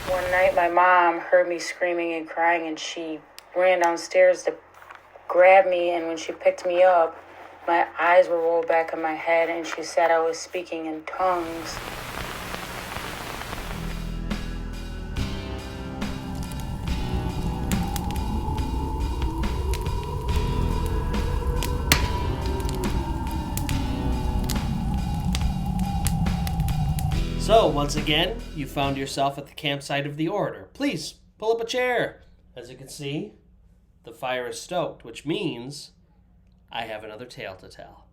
One night my mom heard me screaming and crying, and she ran downstairs to grab me, and when she picked me up, my eyes were rolled back in my head, and she said I was speaking in tongues. So, once again, you found yourself at the campsite of the orator. Please, pull up a chair. As you can see, the fire is stoked, which means I have another tale to tell.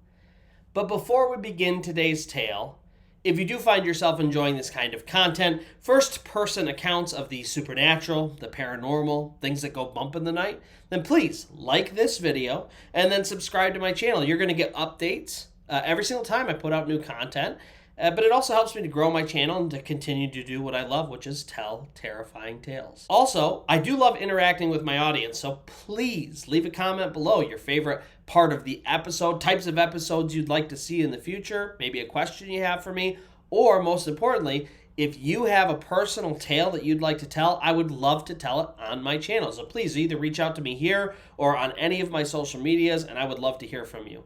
But before we begin today's tale, if you do find yourself enjoying this kind of content, first-person accounts of the supernatural, the paranormal, things that go bump in the night, then please like this video and then subscribe to my channel. You're going to get updates every single time I put out new content. But it also helps me to grow my channel and to continue to do what I love, which is tell terrifying tales. Also, I do love interacting with my audience, so please leave a comment below your favorite part of the episode, types of episodes you'd like to see in the future, maybe a question you have for me, or most importantly, if you have a personal tale that you'd like to tell, I would love to tell it on my channel. So please either reach out to me here or on any of my social medias, and I would love to hear from you.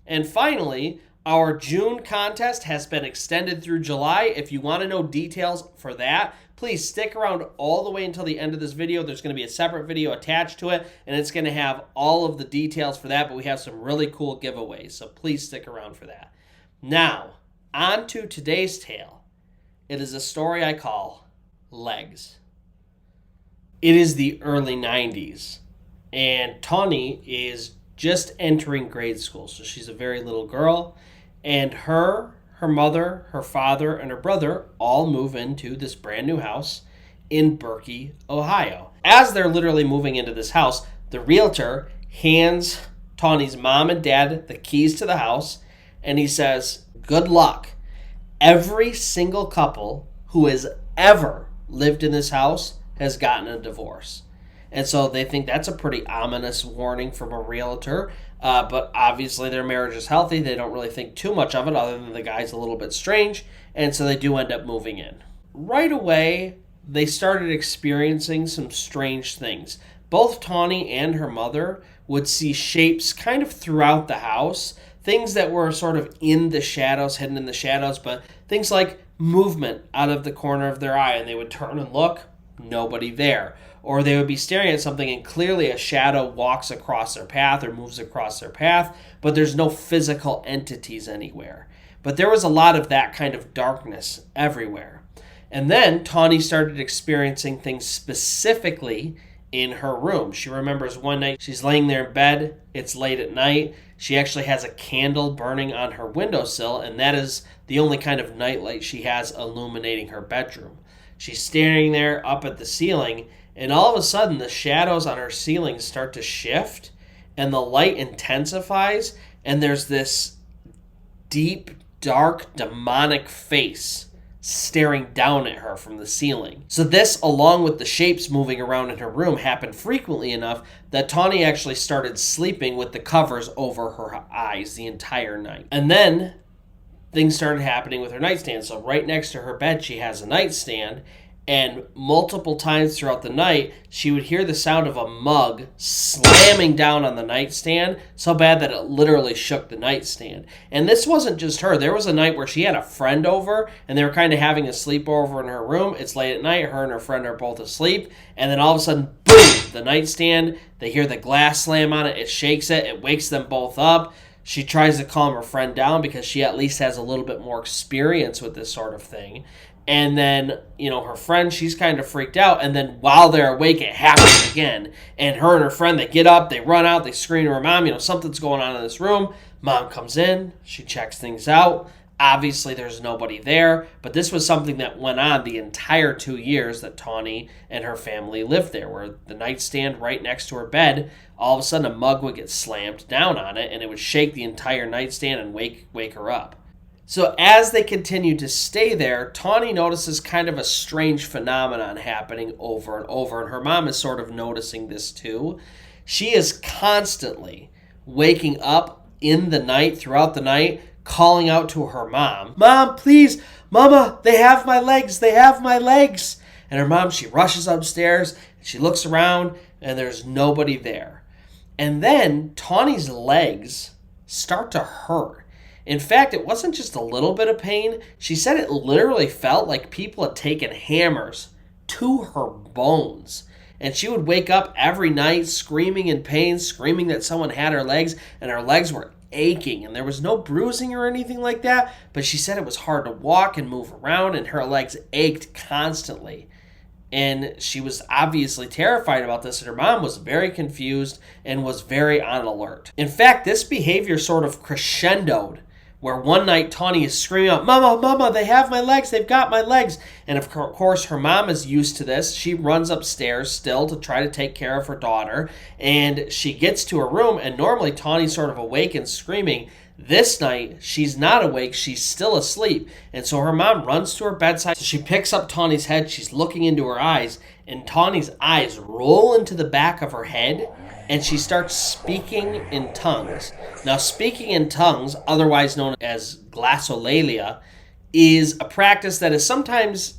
And finally, our June contest has been extended through July. If you want to know details for that, please stick around all the way until the end of this video. There's going to be a separate video attached to it, and it's going to have all of the details for that, but we have some really cool giveaways, so please stick around for that. Now, on to today's tale. It is a story I call Legs. It is the early 90s, and Tawny is just entering grade school, so she's a very little girl. And her mother, her father, and her brother all move into this brand new house in Berkey, Ohio. As they're literally moving into this house, the realtor hands Tawny's mom and dad the keys to the house, and he says, "Good luck. Every single couple who has ever lived in this house has gotten a divorce." And so they think that's a pretty ominous warning from a realtor. But obviously their marriage is healthy. They don't really think too much of it other than the guy's a little bit strange. And so they do end up moving in. Right away, they started experiencing some strange things. Both Tawny and her mother would see shapes kind of throughout the house. Things that were sort of in the shadows, hidden in the shadows. But things like movement out of the corner of their eye. And they would turn and look. Nobody there. Or they would be staring at something and clearly a shadow walks across their path or moves across their path, but there's no physical entities anywhere. But there was a lot of that kind of darkness everywhere. And then Tawny started experiencing things specifically in her room. She remembers one night she's laying there in bed, it's late at night, she actually has a candle burning on her windowsill, and that is the only kind of nightlight she has illuminating her bedroom. She's staring there up at the ceiling, and all of a sudden, the shadows on her ceiling start to shift, and the light intensifies, and there's this deep, dark, demonic face staring down at her from the ceiling. So this, along with the shapes moving around in her room, happened frequently enough that Tawny actually started sleeping with the covers over her eyes the entire night. And then things started happening with her nightstand. So right next to her bed, she has a nightstand, and multiple times throughout the night, she would hear the sound of a mug slamming down on the nightstand so bad that it literally shook the nightstand. And this wasn't just her. There was a night where she had a friend over, and they were kind of having a sleepover in her room. It's late at night. Her and her friend are both asleep. And then all of a sudden, boom, the nightstand. They hear the glass slam on it. It shakes it. It wakes them both up. She tries to calm her friend down because she at least has a little bit more experience with this sort of thing. And then, her friend, she's kind of freaked out. And then while they're awake, it happens again. And her and her friend, they get up, they run out, they scream to her mom, something's going on in this room. Mom comes in, she checks things out. Obviously, there's nobody there. But this was something that went on the entire 2 years that Tawny and her family lived there, where the nightstand right next to her bed, all of a sudden a mug would get slammed down on it, and it would shake the entire nightstand and wake her up. So as they continue to stay there, Tawny notices kind of a strange phenomenon happening over and over, and her mom is sort of noticing this too. She is constantly waking up in the night, throughout the night, calling out to her mom, "Mom, please, Mama, they have my legs, they have my legs." And her mom, she rushes upstairs, and she looks around, and there's nobody there. And then Tawny's legs start to hurt. In fact, it wasn't just a little bit of pain. She said it literally felt like people had taken hammers to her bones. And she would wake up every night screaming in pain, screaming that someone had her legs, and her legs were aching. And there was no bruising or anything like that, but she said it was hard to walk and move around, and her legs ached constantly. And she was obviously terrified about this, and her mom was very confused and was very on alert. In fact, this behavior sort of crescendoed, where one night Tawny is screaming out, "Mama, Mama, they have my legs, they've got my legs." And of course, her mom is used to this. She runs upstairs still to try to take care of her daughter, and she gets to her room, and normally Tawny's sort of awake and screaming. This night, she's not awake, she's still asleep, and so her mom runs to her bedside. So she picks up Tawny's head, she's looking into her eyes, and Tawny's eyes roll into the back of her head, and she starts speaking in tongues. Now, speaking in tongues, otherwise known as glossolalia, is a practice that is sometimes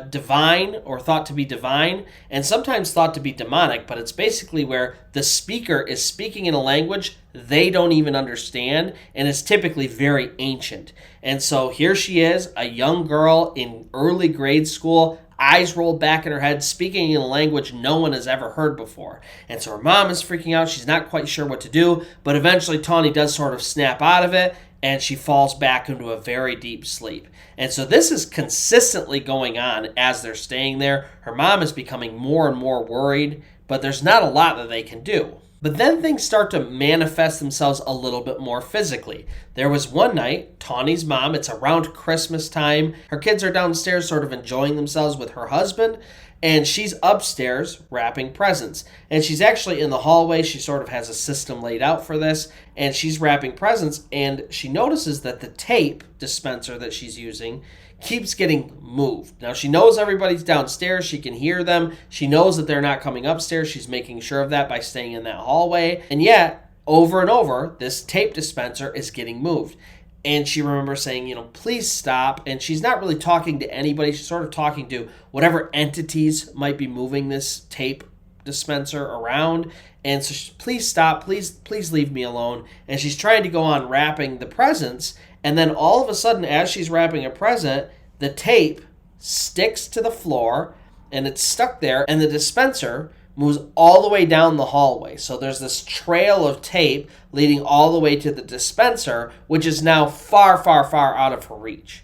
divine or thought to be divine, and sometimes thought to be demonic, but it's basically where the speaker is speaking in a language they don't even understand, and is typically very ancient. And so here she is, a young girl in early grade school, eyes rolled back in her head, speaking in a language no one has ever heard before. And so her mom is freaking out. She's not quite sure what to do, but eventually Tawny does sort of snap out of it, and she falls back into a very deep sleep. And so this is consistently going on as they're staying there. Her mom is becoming more and more worried, but there's not a lot that they can do. But then things start to manifest themselves a little bit more physically. There was one night, Tawny's mom, it's around Christmas time. Her kids are downstairs sort of enjoying themselves with her husband, and she's upstairs wrapping presents. And she's actually in the hallway. She sort of has a system laid out for this, and she's wrapping presents, and she notices that the tape dispenser that she's using keeps getting moved. Now, she knows everybody's downstairs. She can hear them. She knows that they're not coming upstairs. She's making sure of that by staying in that hallway. And yet, over and over, this tape dispenser is getting moved. And she remembers saying, please stop. And she's not really talking to anybody. She's sort of talking to whatever entities might be moving this tape dispenser around. And so please stop. Please leave me alone. And she's trying to go on wrapping the presents. And then all of a sudden, as she's wrapping a present, the tape sticks to the floor, and it's stuck there, and the dispenser moves all the way down the hallway. So there's this trail of tape leading all the way to the dispenser, which is now far, far, far out of her reach.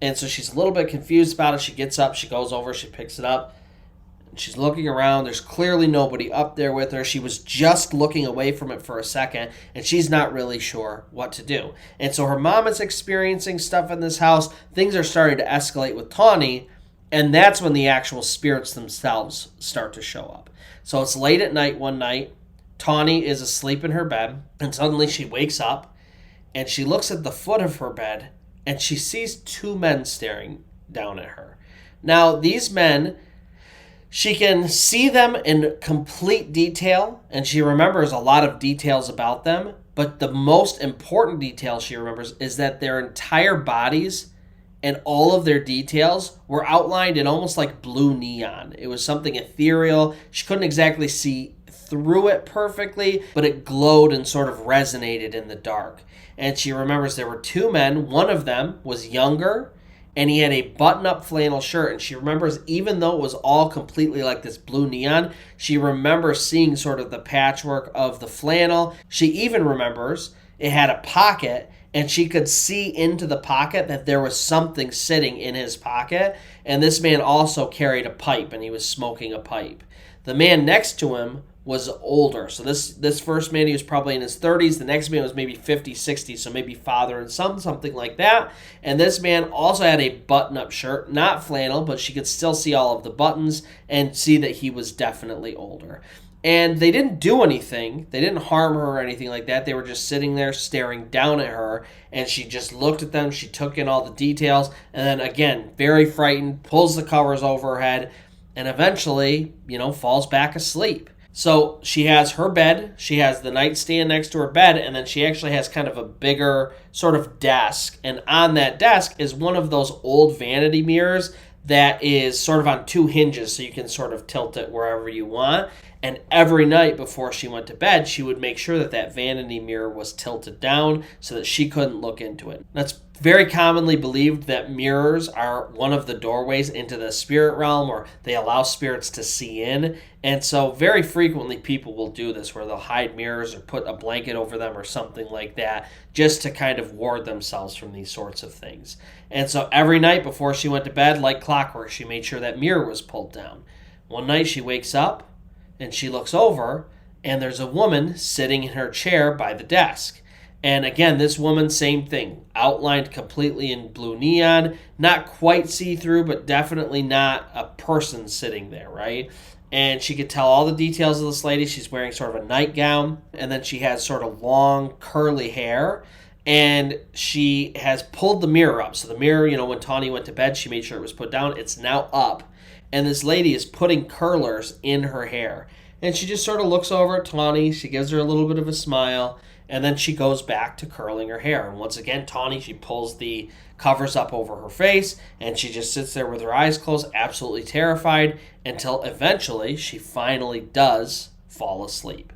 And so she's a little bit confused about it. She gets up, she goes over, she picks it up. She's looking around. There's clearly nobody up there with her. She was just looking away from it for a second, and she's not really sure what to do. And so her mom is experiencing stuff in this house. Things are starting to escalate with Tawny, and that's when the actual spirits themselves start to show up. So it's late at night one night. Tawny is asleep in her bed, and suddenly she wakes up, and she looks at the foot of her bed, and she sees two men staring down at her. Now, these men, she can see them in complete detail, and she remembers a lot of details about them, but the most important detail she remembers is that their entire bodies and all of their details were outlined in almost like blue neon. It was something ethereal. She couldn't exactly see through it perfectly, but it glowed and sort of resonated in the dark. And she remembers there were two men. One of them was younger, and he had a button-up flannel shirt. And she remembers, even though it was all completely like this blue neon, she remembers seeing sort of the patchwork of the flannel. She even remembers it had a pocket, and she could see into the pocket that there was something sitting in his pocket. And this man also carried a pipe, and he was smoking a pipe. The man next to him was older. So this first man, he was probably in his 30s. The next man was maybe 50, 60, so maybe father and son, something like that. And this man also had a button-up shirt, not flannel, but she could still see all of the buttons and see that he was definitely older. And they didn't do anything. They didn't harm her or anything like that. They were just sitting there staring down at her, and she just looked at them. She took in all the details, and then again, very frightened, pulls the covers over her head, and eventually, falls back asleep. So she has her bed, she has the nightstand next to her bed, and then she actually has kind of a bigger sort of desk. And on that desk is one of those old vanity mirrors that is sort of on two hinges, so you can sort of tilt it wherever you want. And every night before she went to bed, she would make sure that that vanity mirror was tilted down so that she couldn't look into it. That's very commonly believed that mirrors are one of the doorways into the spirit realm, or they allow spirits to see in. And so very frequently people will do this, where they'll hide mirrors or put a blanket over them or something like that, just to kind of ward themselves from these sorts of things. And so every night before she went to bed, like clockwork, she made sure that mirror was pulled down. One night she wakes up and she looks over, and there's a woman sitting in her chair by the desk. And again, this woman, same thing, outlined completely in blue neon, not quite see-through, but definitely not a person sitting there, right? And she could tell all the details of this lady. She's wearing sort of a nightgown, and then she has sort of long, curly hair, and she has pulled the mirror up. So the mirror, when Tawny went to bed, she made sure it was put down. It's now up, and this lady is putting curlers in her hair. And she just sort of looks over at Tawny. She gives her a little bit of a smile, and then she goes back to curling her hair. And once again, Tawny, she pulls the covers up over her face, and she just sits there with her eyes closed, absolutely terrified, until eventually she finally does fall asleep.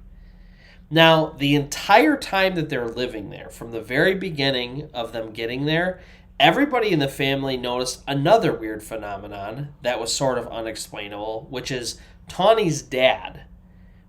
Now, the entire time that they're living there, from the very beginning of them getting there, everybody in the family noticed another weird phenomenon that was sort of unexplainable, which is Tawny's dad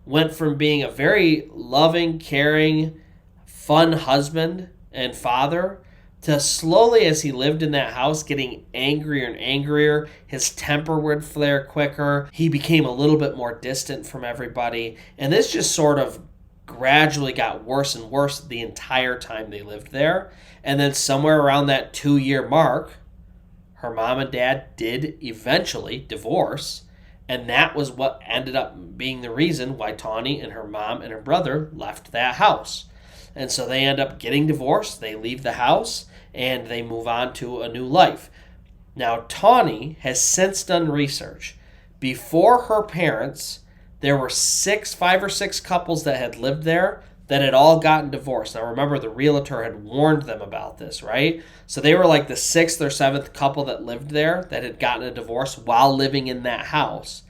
went from being a very loving, caring, fun husband and father to slowly, as he lived in that house, getting angrier and angrier. His temper would flare quicker. He became a little bit more distant from everybody. And this just sort of gradually got worse and worse the entire time they lived there. And then somewhere around that 2-year mark, her mom and dad did eventually divorce. And that was what ended up being the reason why Tawny and her mom and her brother left that house. And so they end up getting divorced. They leave the house and they move on to a new life. Now, Tawny has since done research. Before her parents, there were 5 or 6 couples that had lived there that had all gotten divorced. Now, remember, the realtor had warned them about this, right? So they were like the 6th or 7th couple that lived there that had gotten a divorce while living in that house.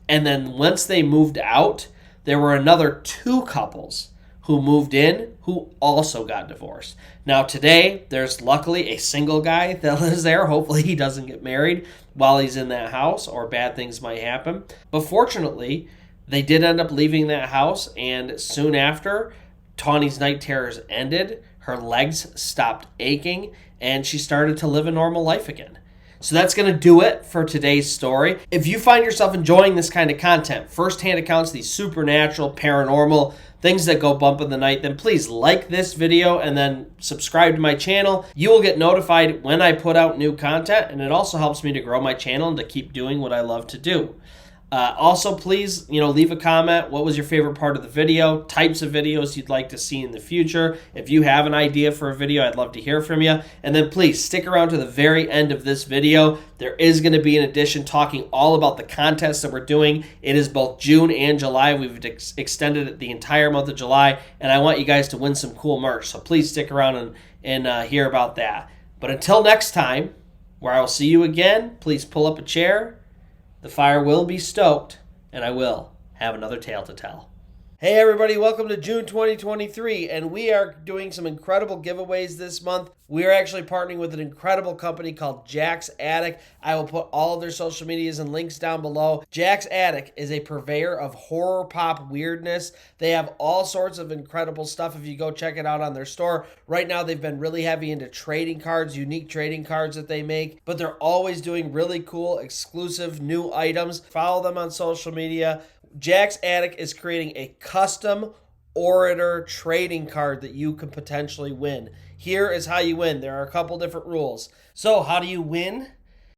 And then once they moved out, there were another 2 couples who moved in who also got divorced. Now today, there's luckily a single guy that lives there. Hopefully he doesn't get married while he's in that house, or bad things might happen. But fortunately, they did end up leaving that house, and soon after, Tawny's night terrors ended, her legs stopped aching, and she started to live a normal life again. So that's going to do it for today's story. If you find yourself enjoying this kind of content, first-hand accounts, these supernatural, paranormal, things that go bump in the night, then please like this video and then subscribe to my channel. You will get notified when I put out new content, and it also helps me to grow my channel and to keep doing what I love to do. Also, please, leave a comment. What was your favorite part of the video? Types of videos you'd like to see in the future. If you have an idea for a video, I'd love to hear from you. And then please stick around to the very end of this video. There is going to be an addition talking all about the contests that we're doing. It is both June and July. We've extended it the entire month of July, and I want you guys to win some cool merch. So please stick around and hear about that. But until next time, where I will see you again, please pull up a chair. The fire will be stoked, and I will have another tale to tell. Hey everybody, welcome to June 2023, and we are doing some incredible giveaways this month. We are actually partnering with an incredible company called Jack's Attic. I will put all of their social medias and links down below. Jack's Attic is a purveyor of horror pop weirdness. They have all sorts of incredible stuff if you go check it out on their store. Right now they've been really heavy into trading cards, unique trading cards that they make, but they're always doing really cool, exclusive new items. Follow them on social media. Jack's Attic is creating a custom orator trading card that you could potentially win. Here is how you win. There are a couple different rules. So how do you win